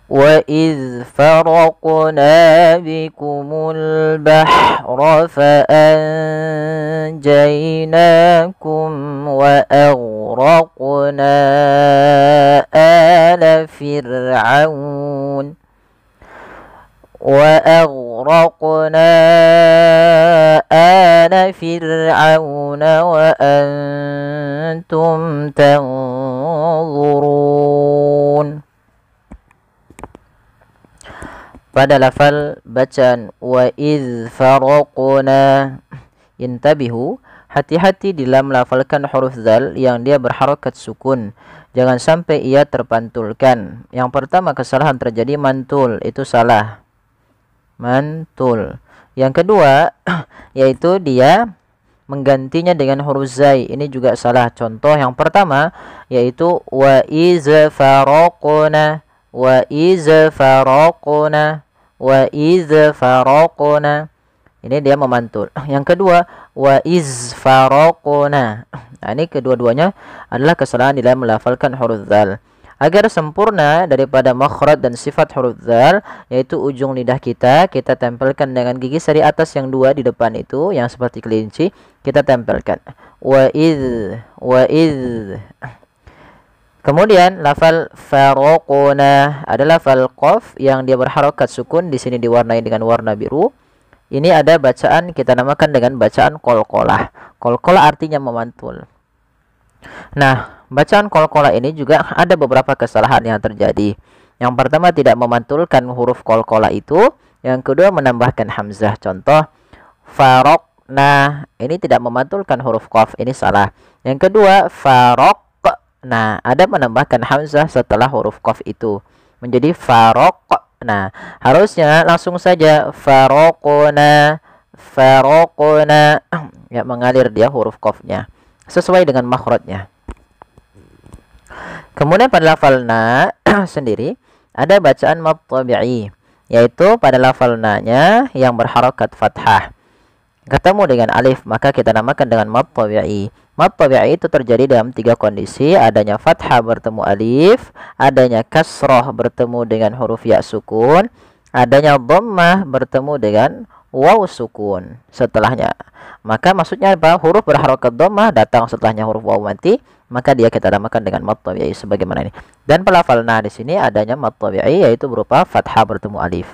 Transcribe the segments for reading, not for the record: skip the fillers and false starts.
وإذ فرقنا بكم البحر فأنجيناكم وأغرقنا آل فرعون وأنتم تنظرون. Pada lafal bacaan wa iz faraqna, intabihu, hati-hati dalam melafalkan huruf zal yang dia berharakat sukun, jangan sampai ia terpantulkan. Yang pertama kesalahan terjadi mantul, itu salah, mantul. Yang kedua yaitu dia menggantinya dengan huruf zai, ini juga salah. Contoh yang pertama yaitu wa iz faraqna, wa iz faraqna, wa iz faraqna, ini dia memantul. Yang kedua wa iz faraqna, nah ini kedua-duanya adalah kesalahan di dalam melafalkan huruf zal. Agar sempurna daripada makhraj dan sifat huruf zal, yaitu ujung lidah kita tempelkan dengan gigi seri atas yang dua di depan itu yang seperti kelinci, kita tempelkan wa iz, wa iz. Kemudian lafal faraqna adalah lafal qaf yang dia berharakat sukun, di sini diwarnai dengan warna biru. Ini ada bacaan kita namakan dengan bacaan qalqalah. Qalqalah artinya memantul. Nah, bacaan qalqalah ini juga ada beberapa kesalahan yang terjadi. Yang pertama tidak memantulkan huruf qalqalah itu, yang kedua menambahkan hamzah. Contoh faraqna, ini tidak memantulkan huruf qaf, ini salah. Yang kedua faraq, nah ada menambahkan hamzah setelah huruf qaf itu menjadi faraq. Nah harusnya langsung saja faraqna, faraqna, ya mengalir dia huruf qafnya sesuai dengan makhrajnya. Kemudian pada lafal na sendiri ada bacaan mad tabi'i, yaitu pada lafal na-nya yang berharakat fathah ketemu dengan alif, maka kita namakan dengan mad tabi'i. Mad tabi'i itu terjadi dalam tiga kondisi: adanya fathah bertemu alif, adanya kasrah bertemu dengan huruf ya sukun, adanya dhammah bertemu dengan waw sukun setelahnya. Maka maksudnya apa? Huruf berharakat dhammah datang setelahnya huruf waw mati, maka dia kita namakan dengan mad tabi'i sebagaimana ini. Dan pelafal na di sini adanya mad tabi'i yaitu berupa fathah bertemu alif.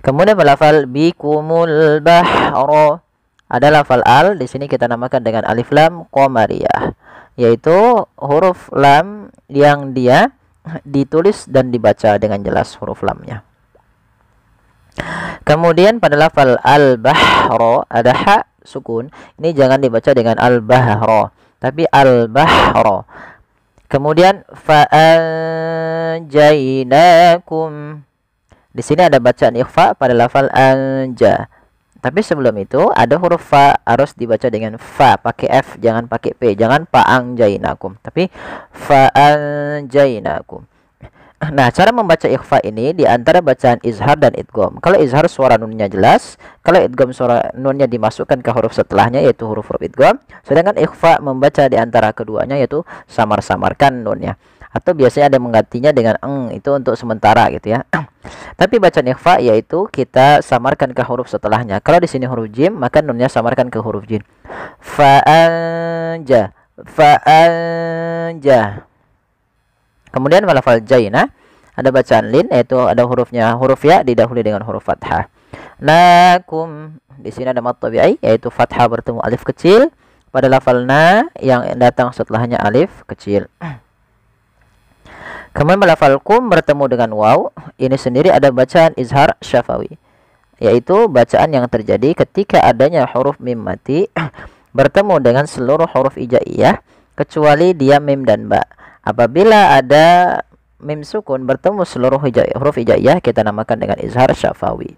Kemudian pelafal bikumul bahra, ada lafal al, di sini kita namakan dengan alif lam qamariyah, yaitu huruf lam yang dia ditulis dan dibaca dengan jelas huruf lamnya. Kemudian pada lafal al-bahra ada ha sukun, ini jangan dibaca dengan al-bahra tapi al-bahra. Kemudian fa'anjainakum, di sini ada bacaan ikhfa pada lafal anja. Tapi sebelum itu ada huruf fa, harus dibaca dengan fa, pakai f, jangan pakai p, jangan fa'anjainakum, tapi fa'anjainakum. Nah, cara membaca ikhfa ini di antara bacaan izhar dan idgham. Kalau izhar suara nunnya jelas, kalau idgham suara nunnya dimasukkan ke huruf setelahnya yaitu huruf-huruf idgham. Sedangkan ikhfa membaca di antara keduanya yaitu samar-samarkan nunnya. Atau biasanya ada menggantinya dengan eng, itu untuk sementara gitu ya. Tapi bacaan ikhfa yaitu kita samarkan ke huruf setelahnya. Kalau di sini huruf jim, maka nunnya samarkan ke huruf jim. Fa'anja, fa'anja. Kemudian lafal jaina ada bacaan lin, yaitu ada hurufnya huruf ya didahului dengan huruf fathah. Nakum, di sini ada mad tabi'i yaitu fathah bertemu alif kecil pada lafal na yang datang setelahnya alif kecil. Kemudian lafal kum bertemu dengan waw, ini sendiri ada bacaan izhar syafawi, yaitu bacaan yang terjadi ketika adanya huruf mim mati bertemu dengan seluruh huruf hijaiyah kecuali dia mim dan ba. Apabila ada mim sukun bertemu seluruh huruf hijaiyah, kita namakan dengan izhar syafawi.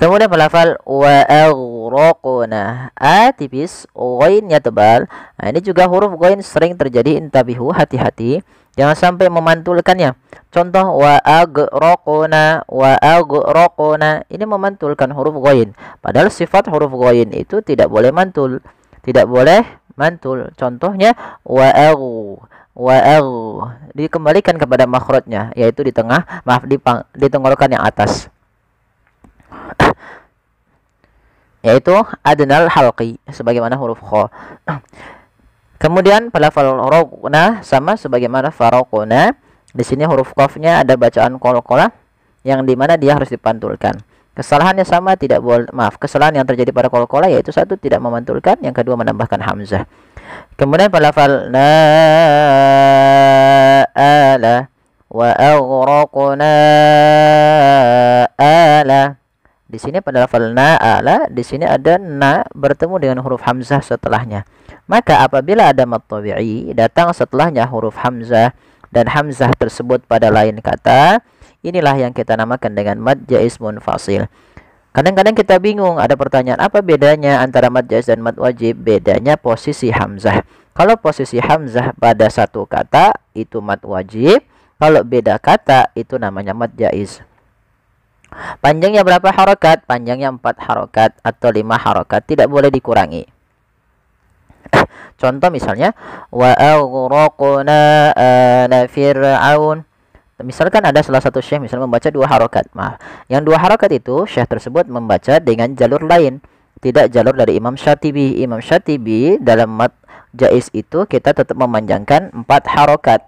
Kemudian pelafal wa aghraqna, a tipis, ghainnya tebal. Nah, ini juga huruf ghain sering terjadi, intabihu, hati-hati jangan sampai memantulkannya. Contoh wa aghraqna, wa aghraqna, ini memantulkan huruf ghain, padahal sifat huruf ghain itu tidak boleh mantul, tidak boleh mantul. Contohnya wa dikembalikan kepada makhrajnya, yaitu di tengah, maaf, di tenggorokan yang atas, yaitu adnal halqi, sebagaimana huruf kha. Kemudian pada faraqna sama sebagaimana faraqna. Di sini huruf qafnya ada bacaan qalqalah yang dimana dia harus dipantulkan. Kesalahannya sama, tidak boleh, maaf, kesalahan yang terjadi pada qalqalah yaitu satu, tidak memantulkan, yang kedua menambahkan hamzah. Kemudian pada lafal ala wa aghraqna ala. Di sini pada lafal ala, di sini ada na bertemu dengan huruf hamzah setelahnya. Maka apabila ada mad tabi'i datang setelahnya huruf hamzah dan hamzah tersebut pada lain kata, inilah yang kita namakan dengan mad jaiz munfasil. Kadang-kadang kita bingung, ada pertanyaan, apa bedanya antara mad jaiz dan mad wajib? Bedanya posisi hamzah. Kalau posisi hamzah pada satu kata itu mad wajib, kalau beda kata itu namanya mad jaiz. Panjangnya berapa harokat? Panjangnya 4 harokat atau 5 harokat, tidak boleh dikurangi. Contoh misalnya wa aghraqna ala fir'aun. Misalkan ada salah satu syekh misalnya membaca 2 harokat. Maaf, yang 2 harokat itu syekh tersebut membaca dengan jalur lain, tidak jalur dari Imam Syatibi. Imam Syatibi dalam mad jaiz itu kita tetap memanjangkan 4 harokat.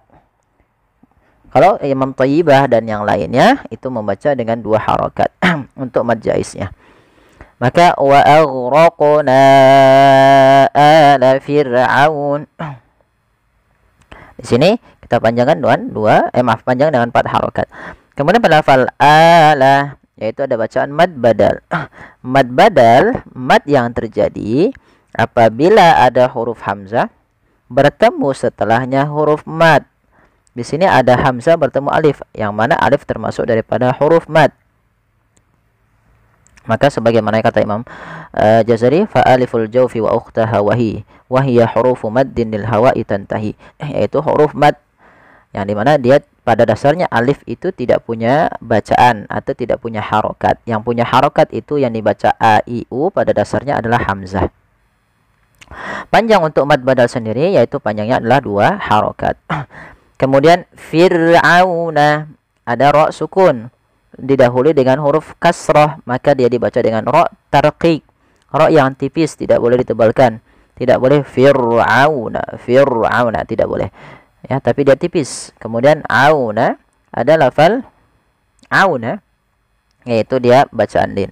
Kalau Imam Thayyibah dan yang lainnya itu membaca dengan 2 harokat untuk mad jaiznya. Maka wa aghraqna ala fir'aun. Di sini kita panjangkan panjang dengan 4 harokat. Kemudian pada lafal ala yaitu ada bacaan mad badal. Mad badal, mad yang terjadi apabila ada huruf hamzah bertemu setelahnya huruf mad. Di sini ada hamzah bertemu alif, yang mana alif termasuk daripada huruf mad. Maka sebagaimana kata Imam Jazari, fa aliful jawfi wa ukhtaha wahi wa hiya hurufu maddin lil hawa'i tantahi, yaitu huruf mad yang dimana dia pada dasarnya alif itu tidak punya bacaan atau tidak punya harokat. Yang punya harokat itu yang dibaca a i u pada dasarnya adalah hamzah. Panjang untuk mad badal sendiri yaitu panjangnya adalah 2 harokat. Kemudian fir'auna ada ra sukun didahului dengan huruf kasrah, maka dia dibaca dengan ra tarqiq, ra yang tipis, tidak boleh ditebalkan, tidak boleh fir'auna, tidak boleh ya, tapi dia tipis. Kemudian auna ada lafal auna yaitu dia bacaan lin.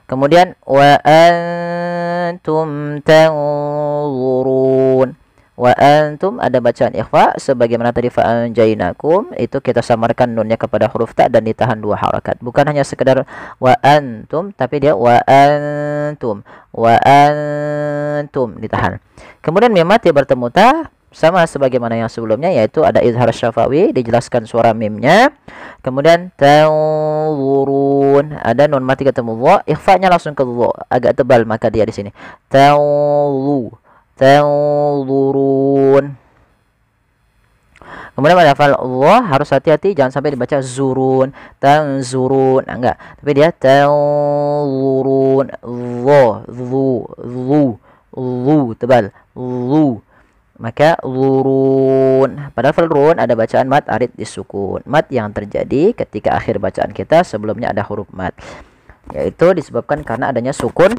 Kemudian wa antum tanzurun, wa antum ada bacaan ikhfa sebagaimana tadi fa anjainakum, itu kita samarkan nunnya kepada huruf ta dan ditahan 2 harakat. Bukan hanya sekedar wa antum, tapi dia wa antum ditahan. Kemudian mim mati bertemu ta sama sebagaimana yang sebelumnya, yaitu ada izhar syafawi dijelaskan suara mimnya. Kemudian tanzurun ada nun mati ketemu dha, ikhfa-nya langsung ke dha, agak tebal, maka dia di sini tanzurun. Kemudian pada lafal Allah harus hati-hati, jangan sampai dibaca zurun, tanzurun, enggak, tapi dia tanzurun, zu tebal, zu, maka zurun. Pada lafal run ada bacaan mat arid disukun, mat yang terjadi ketika akhir bacaan kita sebelumnya ada huruf mat, yaitu disebabkan karena adanya sukun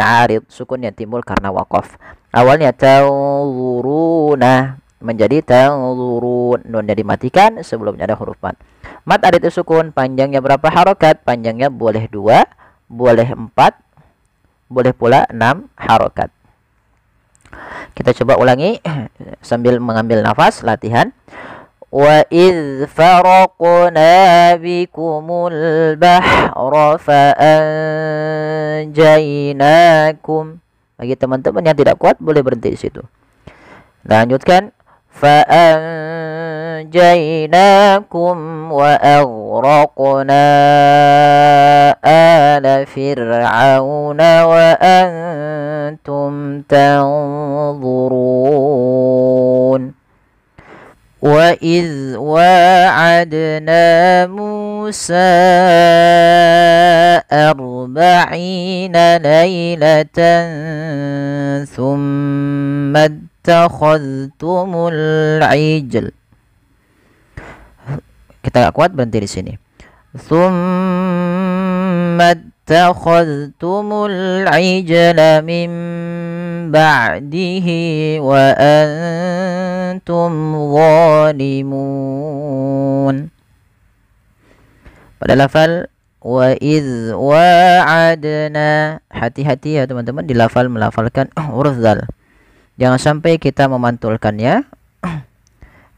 arid, sukun yang timbul karena waqaf. Awalnya tanzuruna menjadi tanzurun, nunnya dimatikan sebelumnya ada huruf mat. Mat arid sukun, panjangnya berapa harokat? Panjangnya boleh 2, boleh 4, boleh pula 6 harokat. Kita coba ulangi sambil mengambil nafas, latihan. Wa idz faraqna bikumul bahra fa anjaynakum. Bagi teman-teman yang tidak kuat boleh berhenti di situ. Lanjutkan. Fa anjaynakum wa aghraqna ala fir'auna wa antum tanzurun. وَإِذْ وَاعَدْنَا مُوسَى 40 لَيْلَةً ثُمَّ ittakhadhtumul ijl. Kita gak kuat, berhenti di sini. Tsumma ittakhadhtumul ijla min ba'dihi wa antum zalimun. Pada lafal wa idz wa'adna, hati-hati ya teman-teman di lafal melafalkan huruf zal. Jangan sampai kita memantulkannya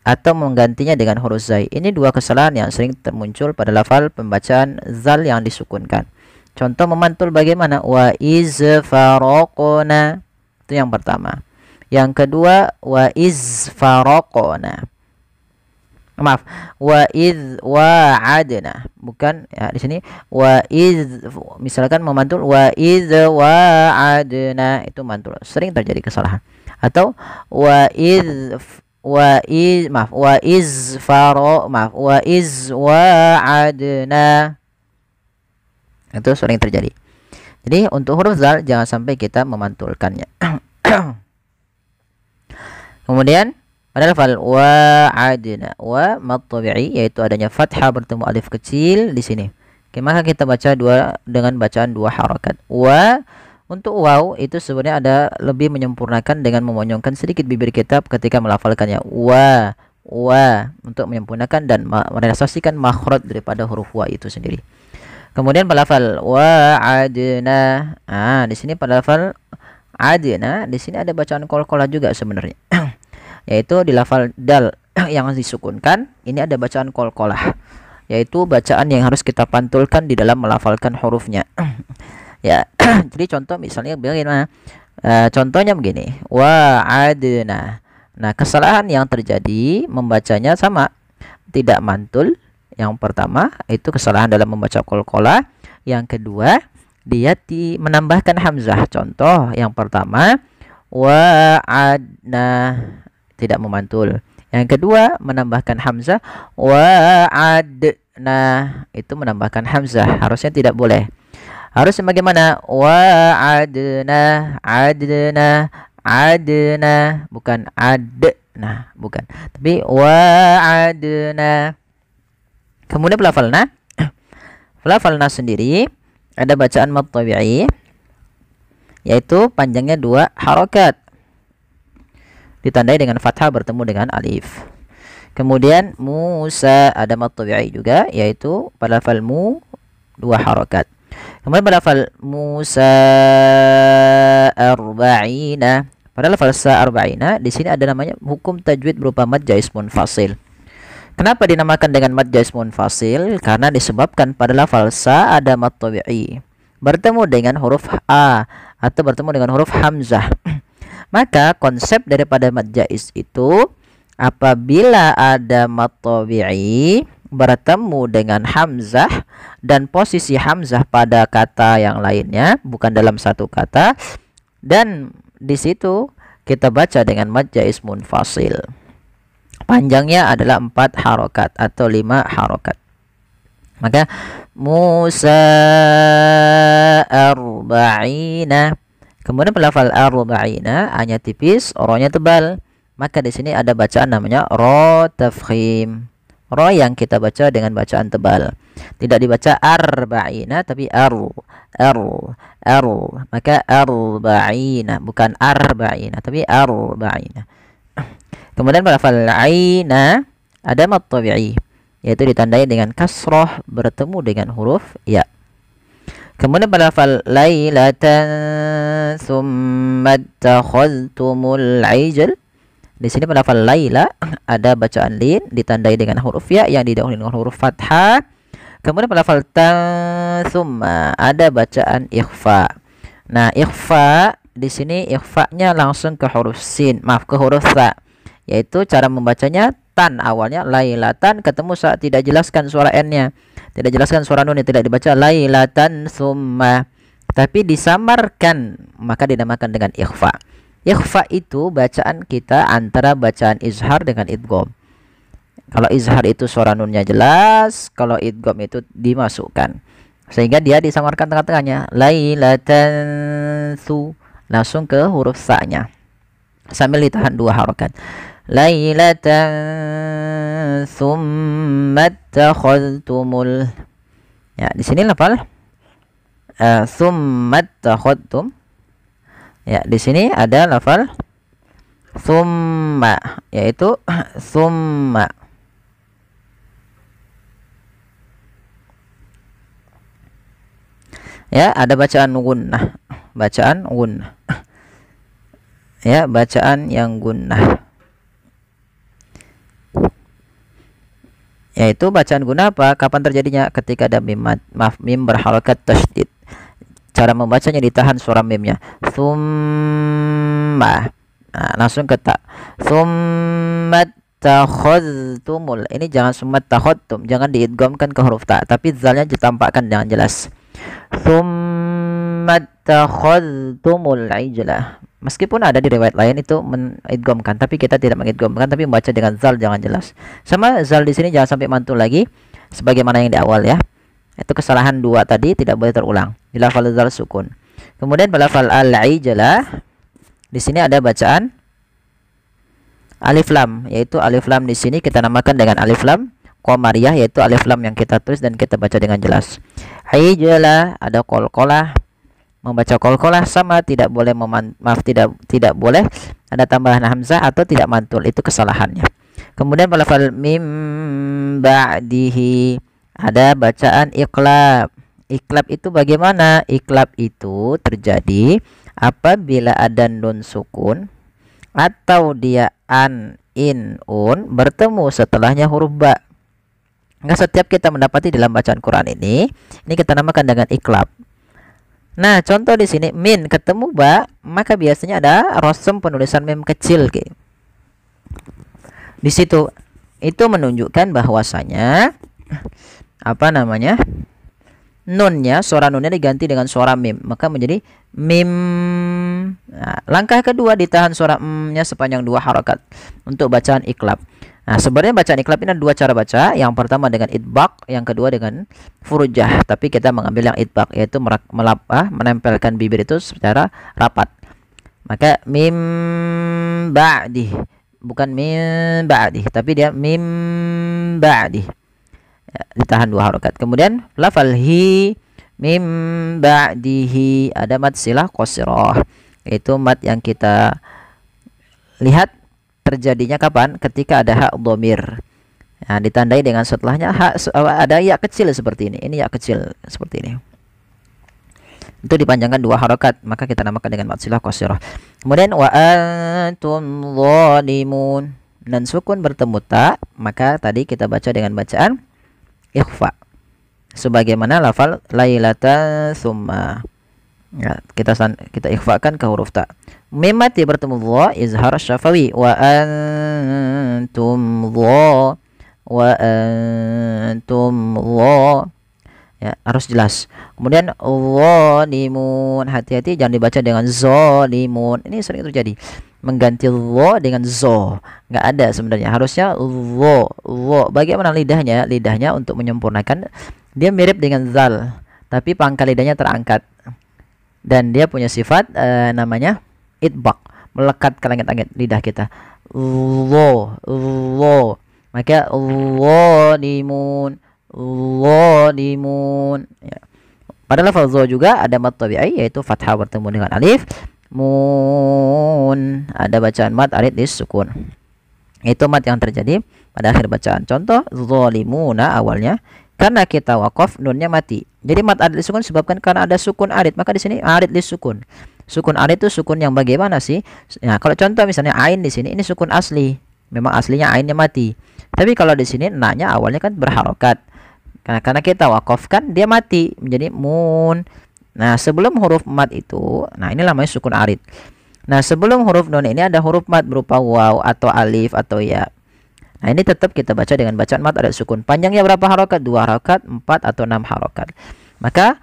atau menggantinya dengan huruf zai. Ini dua kesalahan yang sering termuncul pada lafal pembacaan zal yang disukunkan. Contoh memantul bagaimana? Wa iz faraqna, itu yang pertama. Yang kedua wa iz faraqna. Maaf, wa iz wa'adna, bukan ya di sini wa iz, misalkan memantul wa iz wa'adna, itu mantul, sering terjadi kesalahan. Atau wa iz wa'adna, itu sering terjadi. Jadi untuk huruf zal jangan sampai kita memantulkannya. Kemudian pada lafal wa'adna, wa mad tabi'i, yaitu adanya fathah bertemu alif kecil di sini. Oke, maka kita baca dengan bacaan dua harakat. Wa, untuk waw itu sebenarnya ada lebih menyempurnakan dengan memonyongkan sedikit bibir kita ketika melafalkannya. Wa untuk menyempurnakan dan merealisasikan makhraj daripada huruf wa itu sendiri. Kemudian pada lafal wa'adna, di sini pada lafal adna, di sini ada bacaan qalqalah juga sebenarnya. Yaitu di lafal dal yang disukunkan, ini ada bacaan qalqalah, yaitu bacaan yang harus kita pantulkan di dalam melafalkan hurufnya. Ya, jadi contoh misalnya bagaimana? Contohnya begini, wa'adna. Nah, kesalahan yang terjadi membacanya sama, tidak mantul. Yang pertama itu kesalahan dalam membaca qalqalah. Yang kedua, dia menambahkan hamzah. Contoh yang pertama, wa'adna, tidak memantul. Yang kedua menambahkan hamzah, wa'adna, itu menambahkan hamzah, harusnya tidak boleh. Harus bagaimana? Wa'adna, adna, bukan adna, bukan, tapi wa'adna. Kemudian pelafalna, pelafalna sendiri ada bacaan mad tabi'i, yaitu panjangnya dua harakat, ditandai dengan fathah bertemu dengan alif. Kemudian Musa ada mad tabi'i juga, yaitu pada lafal mu dua harakat. Kemudian pada lafal Musa arba'ina, pada lafal sa arba'ina, di sini ada namanya hukum tajwid berupa mad jaiz munfasil. Kenapa dinamakan dengan mad jaiz munfasil? Karena disebabkan pada lafal sa ada mad tabi'i bertemu dengan huruf a atau bertemu dengan huruf hamzah. Maka konsep daripada mad jaiz itu, apabila ada mad tabi'i bertemu dengan hamzah dan posisi hamzah pada kata yang lainnya, bukan dalam satu kata, dan di situ kita baca dengan mad jaiz munfasil. Panjangnya adalah 4 harokat atau 5 harokat. Maka Musa arba'ina. Kemudian pelafal arba'ina hanya tipis, rohnya tebal. Maka di sini ada bacaan namanya ro tafkhim. Ro yang kita baca dengan bacaan tebal. Tidak dibaca arba'ina tapi ar. Maka arba'ina, bukan arba'ina tapi arba'ina. Kemudian pelafal aina ada mad tabi'i, yaitu ditandai dengan kasrah bertemu dengan huruf ya. Kemudian pada lafal lailatan tsumma takhadhtumul ijl, di sini pada lafal laila ada bacaan lin ditandai dengan huruf ya yang didahului dengan huruf fathah. Kemudian pada lafal tan tsumma ada bacaan ikhfa. Nah, ikhfa di sini ikhfa-nya langsung ke huruf sin, maaf, ke huruf sa. Yaitu cara membacanya tan awalnya lailatan, ketemu saat tidak jelaskan suara n-nya. Tidak jelaskan suara nun, tidak dibaca lailatan summa, tapi disamarkan, maka dinamakan dengan ikhfa. Ikhfa itu bacaan kita antara bacaan izhar dengan idgham. Kalau izhar itu suara nunnya jelas, kalau idgham itu dimasukkan, sehingga dia disamarkan tengah-tengahnya lailatan su, langsung ke huruf sa-nya. sambil ditahan 2 harokat. Lailatan thumma takhadtumul. Ya, di sini lafal thumma takhadtum. Ya, di sini ada lafal thumma, yaitu thumma. Ya, ada bacaan gunnah, bacaan gunnah. Ya, bacaan yang gunnah. Yaitu bacaan gunnah apa? Kapan terjadinya? Ketika ada mim, mim berharakat tasydid. Cara membacanya ditahan suara mimnya. Thumma. Nah, langsung ke ta. Thumma takhadtumul. Ini jangan summa takhadtum, jangan diidghamkan ke huruf ta, tapi zalnya ditampakkan dengan jelas. Thumma takhadtumul ijlah. Meskipun ada di riwayat lain itu mengidghamkan, tapi kita tidak mengidghamkan, tapi membaca dengan zal jangan jelas. Sama zal di sini jangan sampai mantul lagi sebagaimana yang di awal ya. Itu kesalahan 2 tadi tidak boleh terulang. Di lafal zal sukun. Kemudian pada lafal al-ijlah di sini ada bacaan alif lam, yaitu alif lam di sini kita namakan dengan alif lam qamariyah, yaitu alif lam yang kita tulis dan kita baca dengan jelas. Ijlah ada qalqalah, membaca qalqalah sama tidak boleh tidak boleh ada tambahan hamzah atau tidak mantul, itu kesalahannya. Kemudian pada lafal mim ba'dihi ada bacaan iqlab. Iqlab itu bagaimana? Iqlab itu terjadi apabila ada nun sukun atau dia an, in, un bertemu setelahnya huruf ba. Enggak setiap kita mendapati dalam bacaan Quran ini kita namakan dengan iqlab. Nah, contoh di sini min ketemu ba, maka biasanya ada rosem penulisan mim kecil di situ. Itu menunjukkan bahwasanya nunnya, suara nunnya diganti dengan suara mim, maka menjadi mim. Nah, langkah kedua ditahan suara m-nya sepanjang 2 harokat untuk bacaan iqlab. Nah, sebenarnya bacaan iqlab ini ada 2 cara baca. Yang pertama dengan idbaq, yang kedua dengan furujah. Tapi kita mengambil yang idbaq, yaitu menempelkan bibir itu secara rapat. Maka mim ba'di, bukan mim ba'di, tapi dia mim ba'di. Ya, ditahan 2 harokat. Kemudian lafal hi mim ba'dihi ada mad silah qasirah, yaitu mad yang kita lihat terjadinya kapan? Ketika ada hak dhamir. Nah, ditandai dengan setelahnya ada ya kecil seperti ini. Ini ya kecil seperti ini. Itu dipanjangkan 2 harokat, maka kita namakan dengan mad silah qasirah. Kemudian wa antum zalimun, dan sukun bertemu ta, maka tadi kita baca dengan bacaan ikhfa sebagaimana lafal lailata summa. Ya, kita ikhfakan ke huruf ta. Mim mati bertemu dha, izhar syafawi wa antum dha, ya, harus jelas. Kemudian zalimun, hati-hati jangan dibaca dengan zalimun. Ini sering terjadi, mengganti dha dengan zo. Nggak ada sebenarnya, harusnya dha. Bagaimana lidahnya? Lidahnya untuk menyempurnakan, dia mirip dengan zal, tapi pangkal lidahnya terangkat, dan dia punya sifat namanya idbaq, melekat ke langit-langit lidah kita. Dha. Maka zalimun. Ya. Pada lafaz dha juga ada mad tabi'i, yaitu fathah bertemu dengan alif. Mun ada bacaan mad arid disukun. Itu mad yang terjadi pada akhir bacaan. Contoh zalimuna awalnya karena kita waqaf nunnya mati. Jadi mad arid disukun disebabkan karena ada sukun arid, maka di sini arid disukun. Sukun arid itu sukun yang bagaimana sih? Nah, kalau contoh misalnya ain di sini, ini sukun asli. Memang aslinya ainnya mati. Tapi kalau di sini na-nya awalnya kan berharokat. Karena kita waqafkan dia mati menjadi mun. Nah, sebelum huruf mad itu, nah ini namanya sukun arid. Nah, sebelum huruf nun ini ada huruf mad berupa waw atau alif atau ya. Nah, ini tetap kita baca dengan bacaan mad arid sukun. Panjangnya berapa harokat? 2 harokat, 4 atau 6 harokat. Maka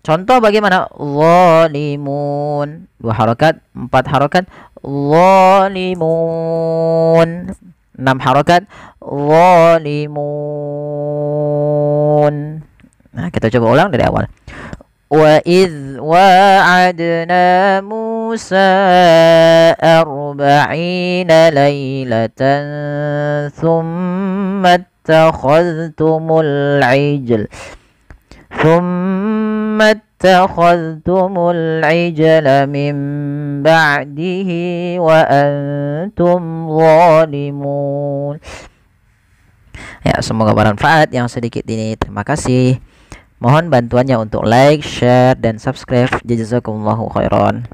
contoh bagaimana? Zalimun 2 harokat, 4 harokat. Zalimun 6 harokat. Zalimun. Nah, kita coba ulang dari awal. وإذ واعدنا موسى 40 ليلة ثم اتخذتم العجل من بعده وأنتم ظالمون. Ya, semoga bermanfaat yang sedikit ini. Terima kasih. Mohon bantuannya untuk like, share, dan subscribe. Jazakumullahu khairan.